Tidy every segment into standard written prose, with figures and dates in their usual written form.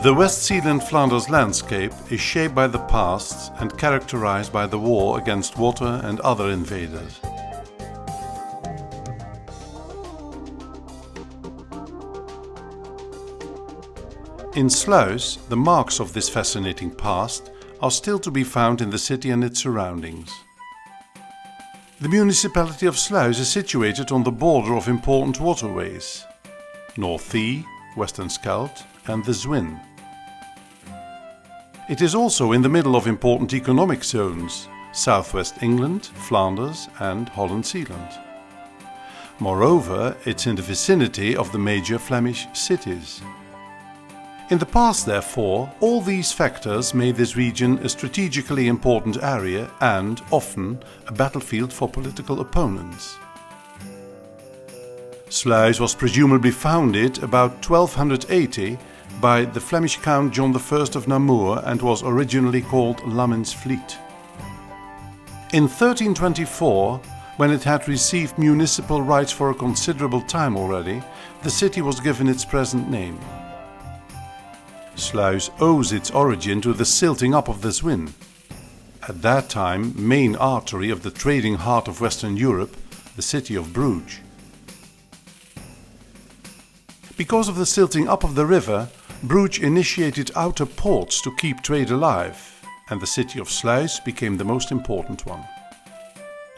The West Zealand Flanders landscape is shaped by the past and characterized by the war against water and other invaders. In Sluis, the marks of this fascinating past are still to be found in the city and its surroundings. The municipality of Sluis is situated on the border of important waterways: North Thee, Western Scheldt and the Zwin. It is also in the middle of important economic zones: Southwest England, Flanders and Holland-Zeeland. Moreover, it's in the vicinity of the major Flemish cities. In the past, therefore, all these factors made this region a strategically important area and, often, a battlefield for political opponents. Sluis was presumably founded about 1280 by the Flemish Count John I of Namur and was originally called Lammen's Vliet. In 1324, when it had received municipal rights for a considerable time already, the city was given its present name. Sluis owes its origin to the silting up of the Zwin, at that time main artery of the trading heart of Western Europe, the city of Bruges. Because of the silting up of the river, Bruges initiated outer ports to keep trade alive, and the city of Sluis became the most important one.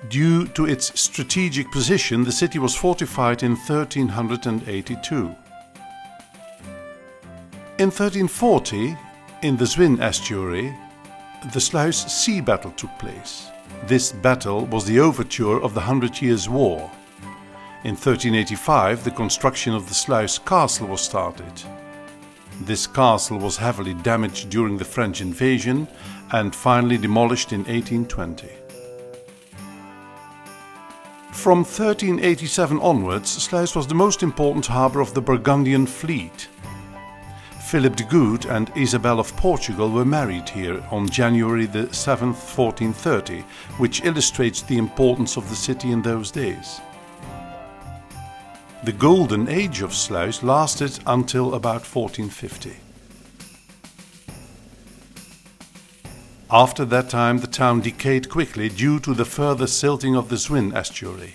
Due to its strategic position, the city was fortified in 1382. In 1340, in the Zwin estuary, the Sluis sea battle took place. This battle was the overture of the 100 Years' War. In 1385, the construction of the Sluis castle was started. This castle was heavily damaged during the French invasion and finally demolished in 1820. From 1387 onwards, Sluis was the most important harbour of the Burgundian fleet. Philip the Good and Isabel of Portugal were married here on January the 7th, 1430, which illustrates the importance of the city in those days. The golden age of Sluis lasted until about 1450. After that time, the town decayed quickly due to the further silting of the Zwin estuary.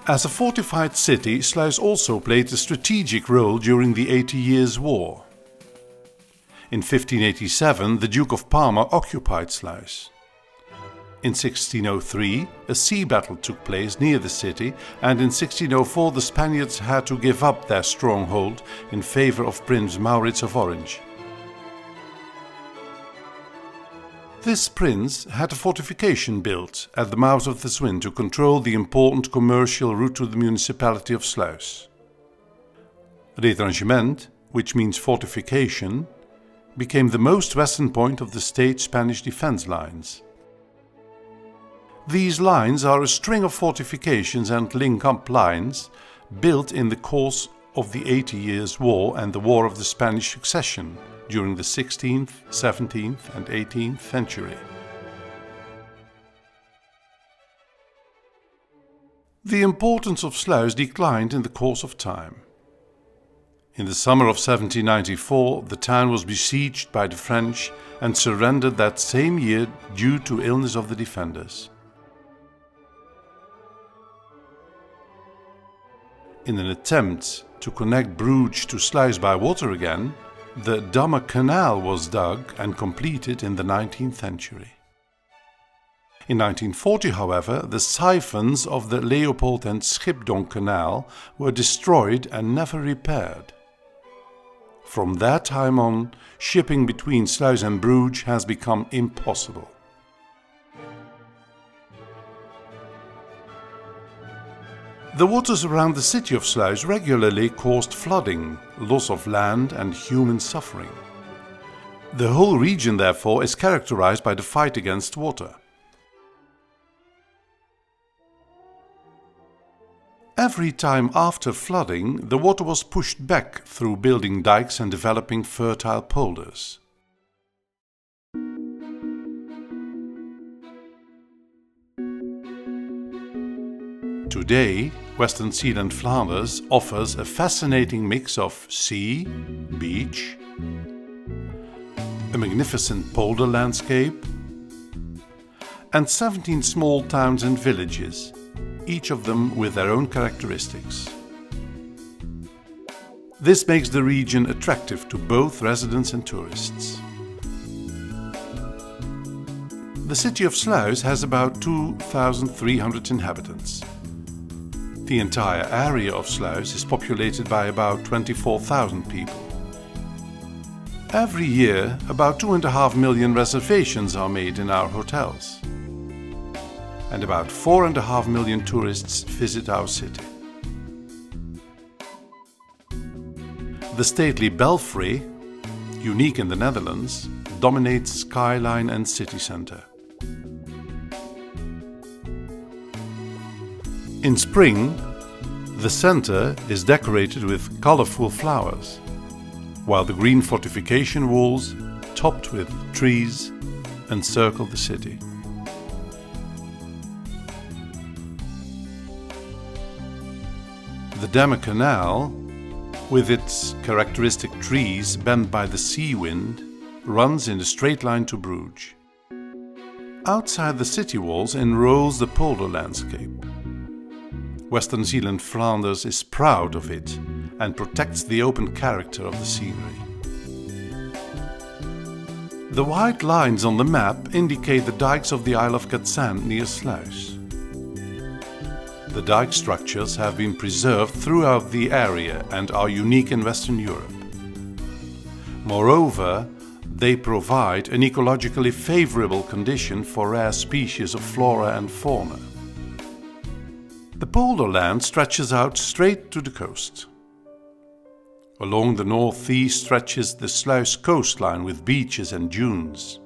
As a fortified city, Sluis also played a strategic role during the 80 Years' War. In 1587, the Duke of Parma occupied Sluis. In 1603, a sea battle took place near the city, and in 1604 the Spaniards had to give up their stronghold in favor of Prince Maurits of Orange. This prince had a fortification built at the mouth of the Zwin to control the important commercial route to the municipality of Sluis. Retranchement, which means fortification, became the most western point of the state Spanish defense lines. These lines are a string of fortifications and link-up lines built in the course of the 80 Years' War and the War of the Spanish Succession during the 16th, 17th and 18th century. The importance of Sluis declined in the course of time. In the summer of 1794, the town was besieged by the French and surrendered that same year due to illness of the defenders. In an attempt to connect Bruges to Sluis by water again, the Damme Canal was dug and completed in the 19th century. In 1940, however, the siphons of the Leopold and Schipdonk Canal were destroyed and never repaired. From that time on, shipping between Sluis and Bruges has become impossible. The waters around the city of Sluis regularly caused flooding, loss of land and human suffering. The whole region, therefore, is characterized by the fight against water. Every time after flooding, the water was pushed back through building dikes and developing fertile polders. Today, Western Zeeland Flanders offers a fascinating mix of sea, beach, a magnificent polder landscape, and 17 small towns and villages, each of them with their own characteristics. This makes the region attractive to both residents and tourists. The city of Sluis has about 2,300 inhabitants. The entire area of Sluis is populated by about 24,000 people. Every year, about 2.5 million reservations are made in our hotels. And about 4.5 million tourists visit our city. The stately belfry, unique in the Netherlands, dominates skyline and city centre. In spring, the centre is decorated with colourful flowers, while the green fortification walls, topped with trees, encircle the city. The Damme Canal, with its characteristic trees bent by the sea wind, runs in a straight line to Bruges. Outside the city walls enrolls the polder landscape. Western Zeeland Flanders is proud of it and protects the open character of the scenery. The white lines on the map indicate the dikes of the Isle of Cadsand near Sluis. The dike structures have been preserved throughout the area and are unique in Western Europe. Moreover, they provide an ecologically favorable condition for rare species of flora and fauna. The polderland stretches out straight to the coast. Along the northeast stretches the Sluis coastline with beaches and dunes.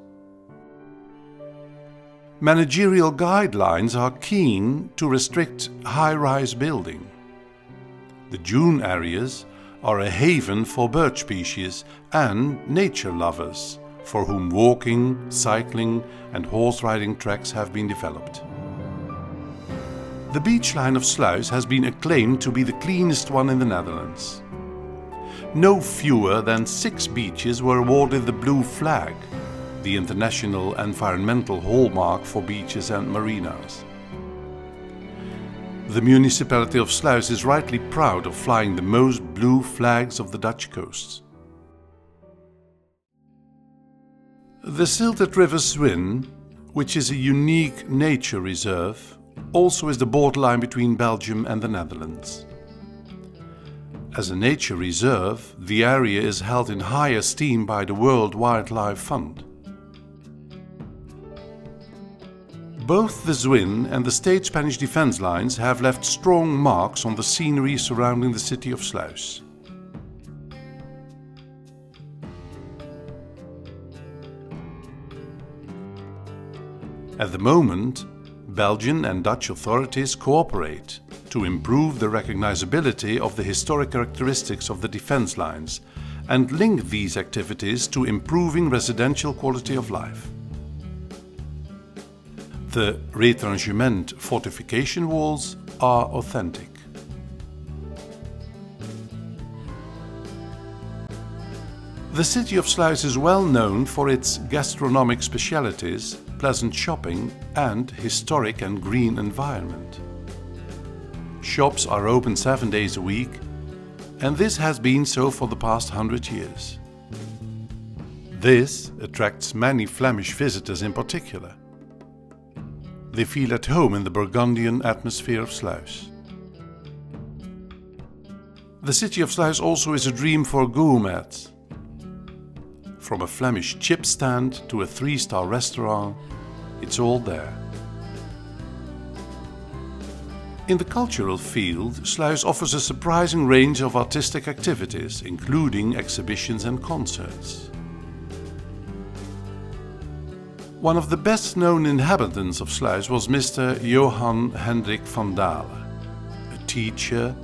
Managerial guidelines are keen to restrict high-rise building. The dune areas are a haven for bird species and nature lovers, for whom walking, cycling and horse riding tracks have been developed. The beach line of Sluis has been acclaimed to be the cleanest one in the Netherlands. No fewer than 6 beaches were awarded the Blue Flag, the international environmental hallmark for beaches and marinas. The municipality of Sluis is rightly proud of flying the most blue flags of the Dutch coasts. The silted river Zwin, which is a unique nature reserve, also is the borderline between Belgium and the Netherlands. As a nature reserve, the area is held in high esteem by the World Wildlife Fund. Both the Zwin and the state Spanish defense lines have left strong marks on the scenery surrounding the city of Sluis. At the moment, Belgian and Dutch authorities cooperate to improve the recognizability of the historic characteristics of the defense lines and link these activities to improving residential quality of life. The retranchement fortification walls are authentic. The city of Sluis is well known for its gastronomic specialities, pleasant shopping and historic and green environment. Shops are open 7 days a week, and this has been so for the past 100 years. This attracts many Flemish visitors in particular. They feel at home in the Burgundian atmosphere of Sluis. The city of Sluis also is a dream for gourmets. From a Flemish chip stand to a 3-star restaurant, it's all there. In the cultural field, Sluis offers a surprising range of artistic activities, including exhibitions and concerts. One of the best-known inhabitants of Sluis was Mr. Johan Hendrik van Dale, a teacher,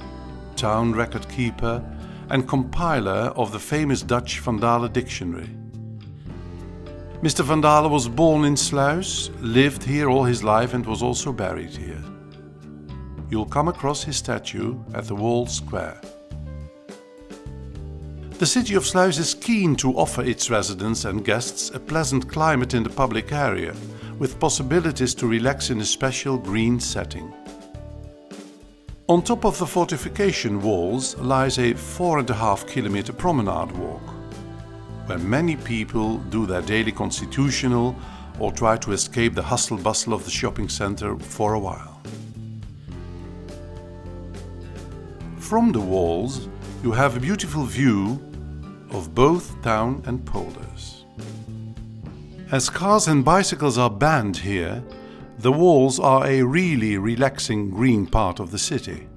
town record keeper and compiler of the famous Dutch Van Dale dictionary. Mr. Van Dale was born in Sluis, lived here all his life and was also buried here. you'll come across his statue at the Wall Square. The city of Sluis is keen to offer its residents and guests a pleasant climate in the public area, with possibilities to relax in a special green setting. On top of the fortification walls lies a 4.5-kilometer promenade walk, where many people do their daily constitutional or try to escape the hustle-bustle of the shopping center for a while. From the walls, you have a beautiful view of both town and polders. As cars and bicycles are banned here, the walls are a really relaxing green part of the city.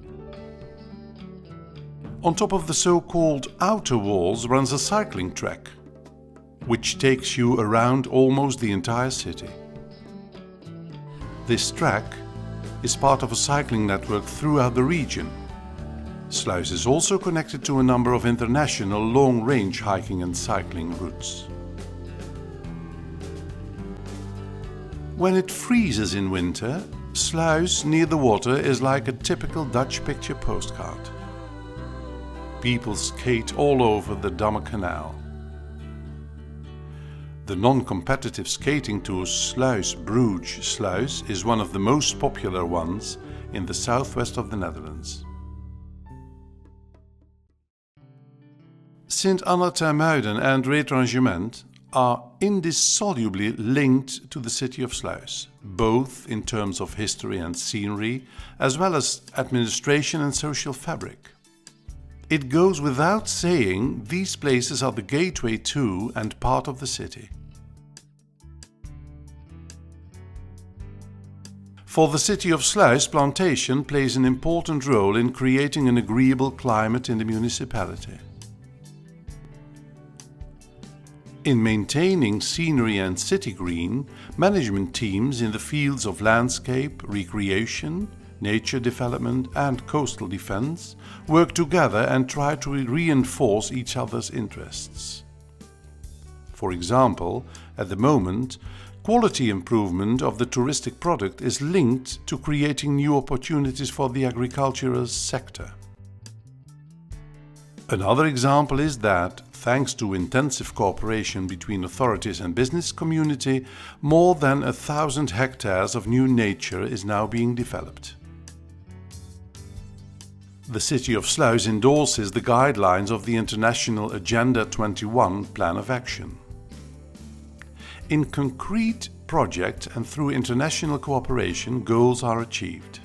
On top of the so-called outer walls runs a cycling track, which takes you around almost the entire city. This track is part of a cycling network throughout the region. Sluis is also connected to a number of international long-range hiking and cycling routes. When it freezes in winter, Sluis near the water is like a typical Dutch picture postcard. People skate all over the Damme Canal. The non-competitive skating tour Sluis-Bruges-Sluis is one of the most popular ones in the southwest of the Netherlands. Sint-Anna-ter-Muiden and Retrangement are indissolubly linked to the city of Sluis, both in terms of history and scenery, as well as administration and social fabric. It goes without saying these places are the gateway to and part of the city. For the city of Sluis, plantation plays an important role in creating an agreeable climate in the municipality. In maintaining scenery and city green, management teams in the fields of landscape, recreation, nature development and coastal defense work together and try to reinforce each other's interests. For example, at the moment, quality improvement of the touristic product is linked to creating new opportunities for the agricultural sector. Another example is that, thanks to intensive cooperation between authorities and business community, more than 1,000 hectares of new nature is now being developed. The city of Sluis endorses the guidelines of the International Agenda 21 Plan of Action. In concrete projects and through international cooperation, goals are achieved.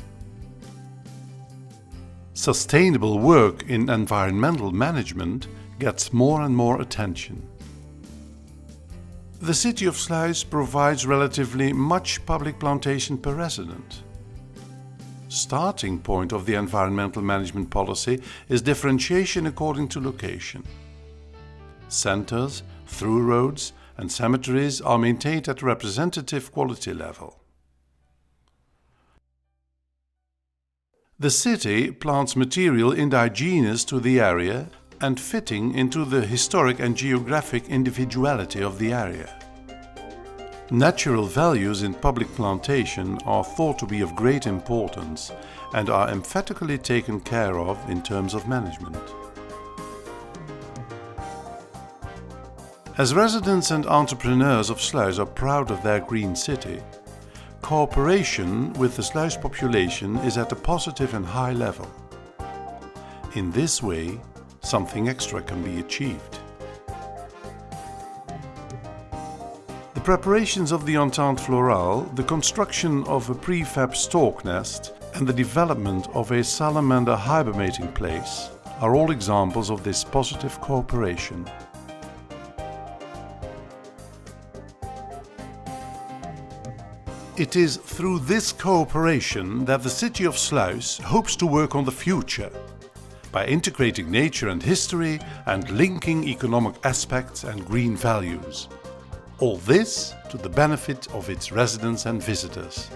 Sustainable work in environmental management gets more and more attention. The city of Sluis provides relatively much public plantation per resident. Starting point of the environmental management policy is differentiation according to location. Centers, through roads and cemeteries are maintained at representative quality level. The city plants material indigenous to the area and fitting into the historic and geographic individuality of the area. Natural values in public plantation are thought to be of great importance and are emphatically taken care of in terms of management. As residents and entrepreneurs of Sluis are proud of their green city, cooperation with the Sluis population is at a positive and high level. In this way, something extra can be achieved. The preparations of the Entente Florale, the construction of a prefab stork nest and the development of a salamander hibernating place are all examples of this positive cooperation. It is through this cooperation that the city of Sluis hopes to work on the future, by integrating nature and history and linking economic aspects and green values. All this to the benefit of its residents and visitors.